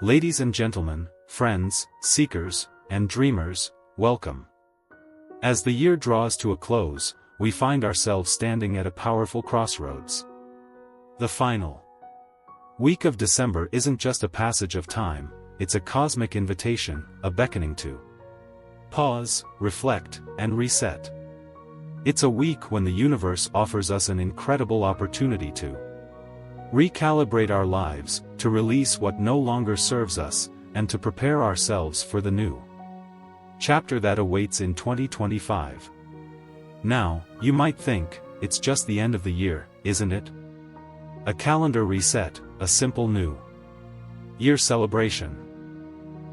Ladies and gentlemen, friends, seekers, and dreamers, welcome. As the year draws to a close, we find ourselves standing at a powerful crossroads. The final week of December isn't just a passage of time, it's a cosmic invitation, a beckoning to pause, reflect, and reset. It's a week when the universe offers us an incredible opportunity to recalibrate our lives, to release what no longer serves us, and to prepare ourselves for the new chapter that awaits in 2025. Now, you might think, it's just the end of the year, isn't it? A calendar reset, a simple new year celebration.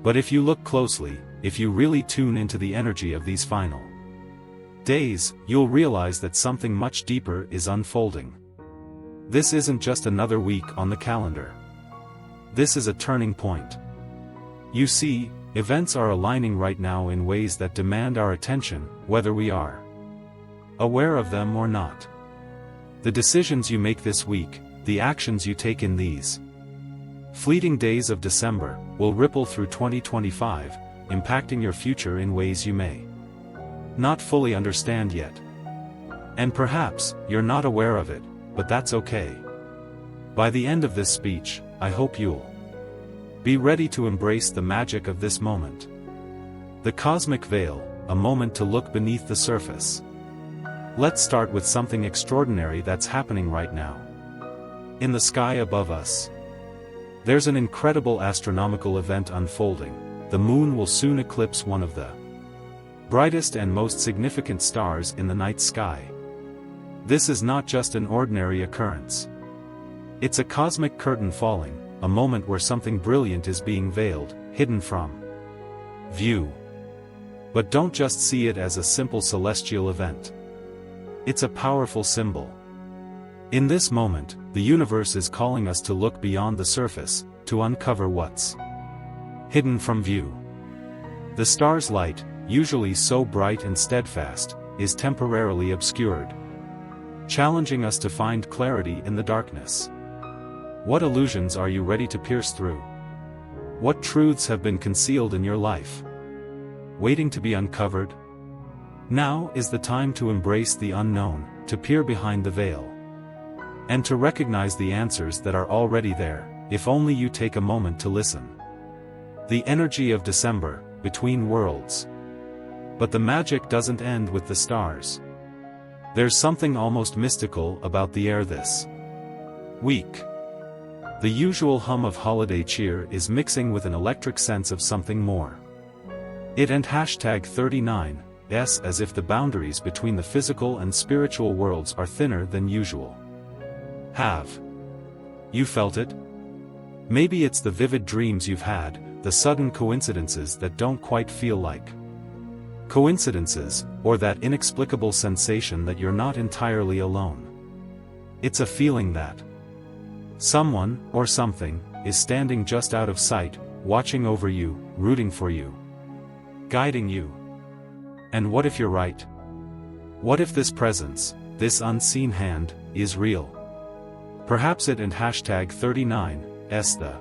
But if you look closely, if you really tune into the energy of these final days, you'll realize that something much deeper is unfolding. This isn't just another week on the calendar. This is a turning point. You see, events are aligning right now in ways that demand our attention, whether we are aware of them or not. The decisions you make this week, the actions you take in these fleeting days of December, will ripple through 2025, impacting your future in ways you may not fully understand yet. And perhaps, you're not aware of it, but that's okay. By the end of this speech, I hope you'll be ready to embrace the magic of this moment. The cosmic veil, a moment to look beneath the surface. Let's start with something extraordinary that's happening right now. In the sky above us, there's an incredible astronomical event unfolding. The moon will soon eclipse one of the brightest and most significant stars in the night sky. This is not just an ordinary occurrence. It's a cosmic curtain falling, a moment where something brilliant is being veiled, hidden from view. But don't just see it as a simple celestial event. It's a powerful symbol. In this moment, the universe is calling us to look beyond the surface, to uncover what's hidden from view. The star's light, usually so bright and steadfast, is temporarily obscured, challenging us to find clarity in the darkness. What illusions are you ready to pierce through? What truths have been concealed in your life, waiting to be uncovered? Now is the time to embrace the unknown, to peer behind the veil, and to recognize the answers that are already there, if only you take a moment to listen. The energy of December, between worlds. But the magic doesn't end with the stars. There's something almost mystical about the air this week. The usual hum of holiday cheer is mixing with an electric sense of something more. It and #39s as if the boundaries between the physical and spiritual worlds are thinner than usual. Have you felt it? Maybe it's the vivid dreams you've had, the sudden coincidences that don't quite feel like coincidences, or that inexplicable sensation that you're not entirely alone. It's a feeling that someone, or something, is standing just out of sight, watching over you, rooting for you, guiding you. And what if you're right? What if this presence, this unseen hand, is real? Perhaps it and #39s the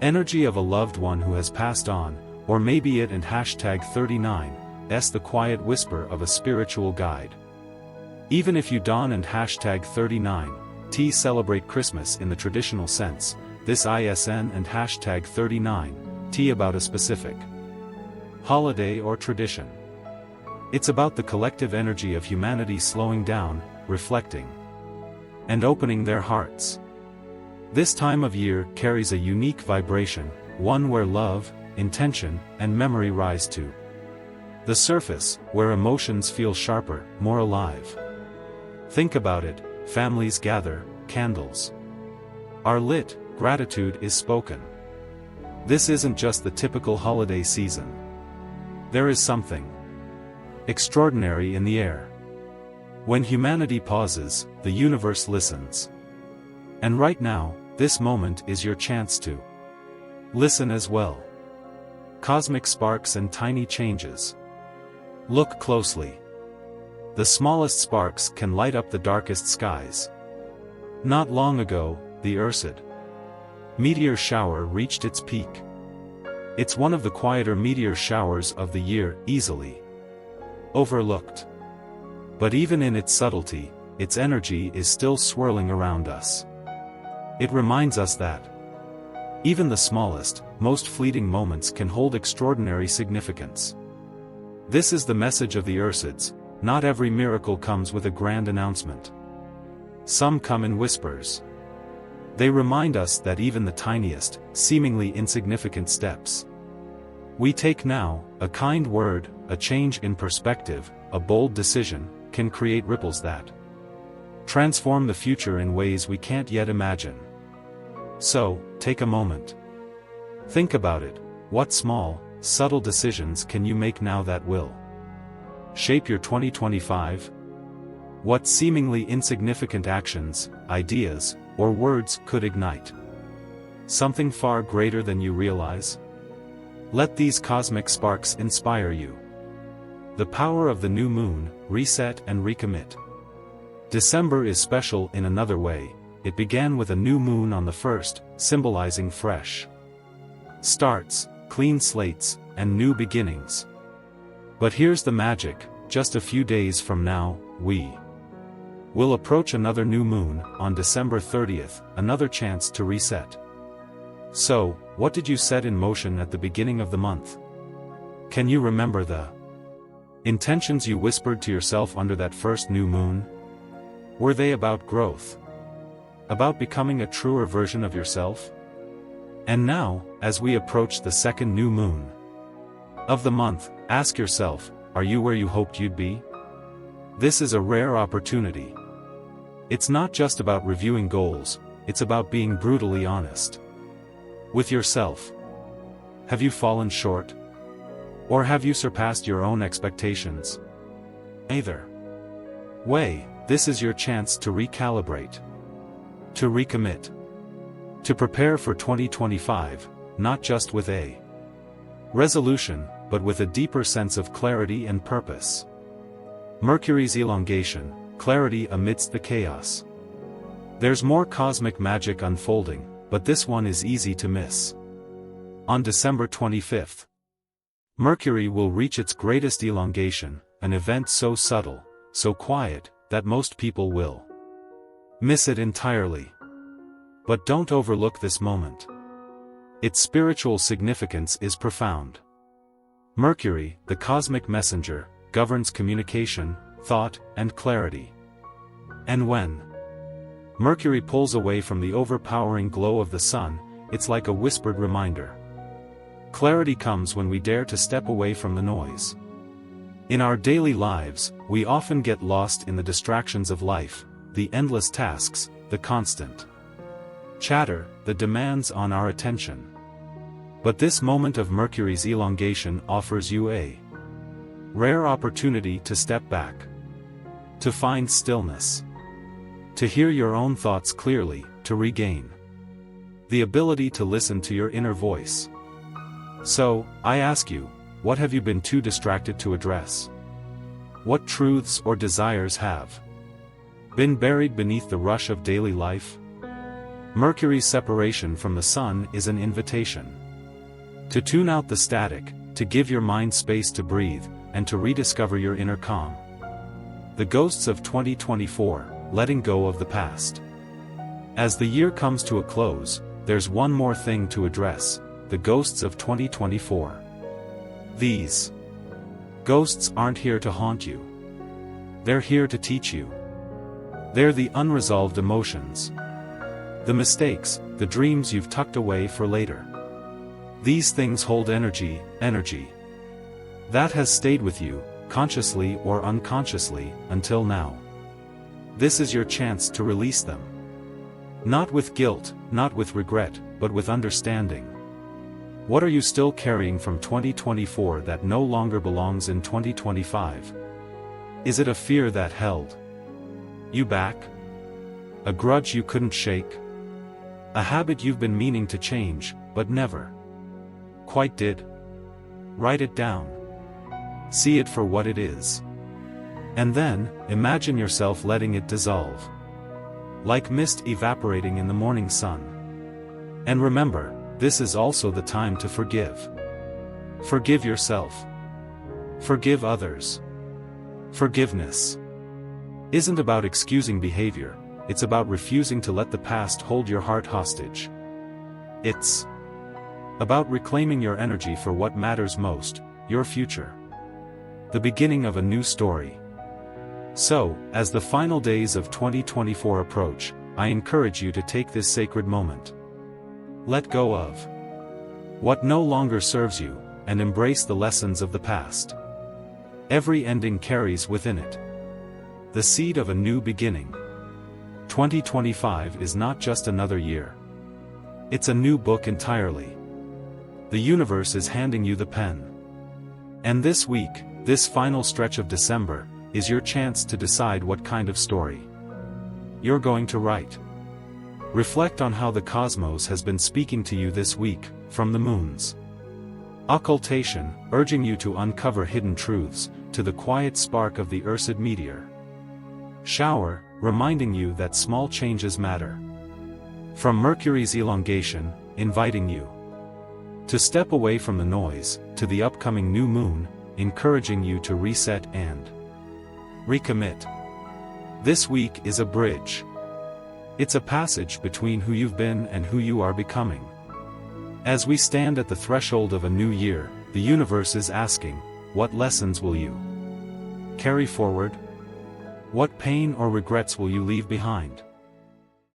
energy of a loved one who has passed on, or maybe it and #39s the quiet whisper of a spiritual guide. Even if you don and #39s celebrate Christmas in the traditional sense, this ISN and #39s about a specific holiday or tradition. It's about the collective energy of humanity slowing down, reflecting, and opening their hearts. This time of year carries a unique vibration, one where love, intention, and memory rise to the surface, where emotions feel sharper, more alive. Think about it, families gather, candles are lit, gratitude is spoken. This isn't just the typical holiday season. There is something extraordinary in the air. When humanity pauses, the universe listens. And right now, this moment is your chance to listen as well. Cosmic sparks and tiny changes. Look closely. The smallest sparks can light up the darkest skies. Not long ago, the Ursid Meteor shower reached its peak. It's one of the quieter meteor showers of the year, easily overlooked. But even in its subtlety, its energy is still swirling around us. It reminds us that even the smallest, most fleeting moments can hold extraordinary significance. This is the message of the Ursids: not every miracle comes with a grand announcement. Some come in whispers. They remind us that even the tiniest, seemingly insignificant steps we take now, a kind word, a change in perspective, a bold decision, can create ripples that transform the future in ways we can't yet imagine. So, take a moment. Think about it. What small, subtle decisions can you make now that will shape your 2025? What seemingly insignificant actions, ideas, or words could ignite something far greater than you realize? Let these cosmic sparks inspire you. The power of the new moon: reset and recommit. December is special in another way. It began with a new moon on the 1st, symbolizing fresh starts, clean slates, and new beginnings. But here's the magic: just a few days from now, we will approach another new moon, on December 30th, another chance to reset. So, what did you set in motion at the beginning of the month? Can you remember the intentions you whispered to yourself under that first new moon? Were they about growth? About becoming a truer version of yourself? And now, as we approach the second new moon of the month, ask yourself, are you where you hoped you'd be? This is a rare opportunity. It's not just about reviewing goals, it's about being brutally honest with yourself. Have you fallen short? Or have you surpassed your own expectations? Either way, this is your chance to recalibrate, to recommit, to prepare for 2025, not just with a resolution, but with a deeper sense of clarity and purpose. Mercury's elongation: clarity amidst the chaos. There's more cosmic magic unfolding, but this one is easy to miss. On December 25th, Mercury will reach its greatest elongation, an event so subtle, so quiet, that most people will miss it entirely. But don't overlook this moment. Its spiritual significance is profound. Mercury, the cosmic messenger, governs communication, thought, and clarity. And when Mercury pulls away from the overpowering glow of the sun, it's like a whispered reminder. Clarity comes when we dare to step away from the noise. In our daily lives, we often get lost in the distractions of life, the endless tasks, the constant chatter, the demands on our attention. But this moment of Mercury's elongation offers you a rare opportunity to step back, to find stillness, to hear your own thoughts clearly, to regain the ability to listen to your inner voice. So, I ask you, what have you been too distracted to address? What truths or desires have been buried beneath the rush of daily life? Mercury's separation from the sun is an invitation to tune out the static, to give your mind space to breathe, and to rediscover your inner calm. The ghosts of 2024, letting go of the past. As the year comes to a close, there's one more thing to address: the ghosts of 2024. These ghosts aren't here to haunt you. They're here to teach you. They're the unresolved emotions, the mistakes, the dreams you've tucked away for later. These things hold energy that has stayed with you, consciously or unconsciously, until now. This is your chance to release them. Not with guilt, not with regret, but with understanding. What are you still carrying from 2024 that no longer belongs in 2025? Is it a fear that held you back? A grudge you couldn't shake? A habit you've been meaning to change, but never quite did? Write it down. See it for what it is. And then, imagine yourself letting it dissolve, like mist evaporating in the morning sun. And remember, this is also the time to forgive. Forgive yourself. Forgive others. Forgiveness isn't about excusing behavior, it's about refusing to let the past hold your heart hostage. It's about reclaiming your energy for what matters most, your future. The beginning of a new story. So, as the final days of 2024 approach, I encourage you to take this sacred moment. Let go of what no longer serves you, and embrace the lessons of the past. Every ending carries within it the seed of a new beginning. 2025 is not just another year. It's a new book entirely. The universe is handing you the pen. And this week, this final stretch of December, is your chance to decide what kind of story you're going to write. Reflect on how the cosmos has been speaking to you this week, from the moon's occultation, urging you to uncover hidden truths, to the quiet spark of the Ursid meteor shower, reminding you that small changes matter. From Mercury's elongation, inviting you to step away from the noise, to the upcoming new moon, encouraging you to reset and recommit. This week is a bridge. It's a passage between who you've been and who you are becoming. As we stand at the threshold of a new year, the universe is asking, what lessons will you carry forward? What pain or regrets will you leave behind?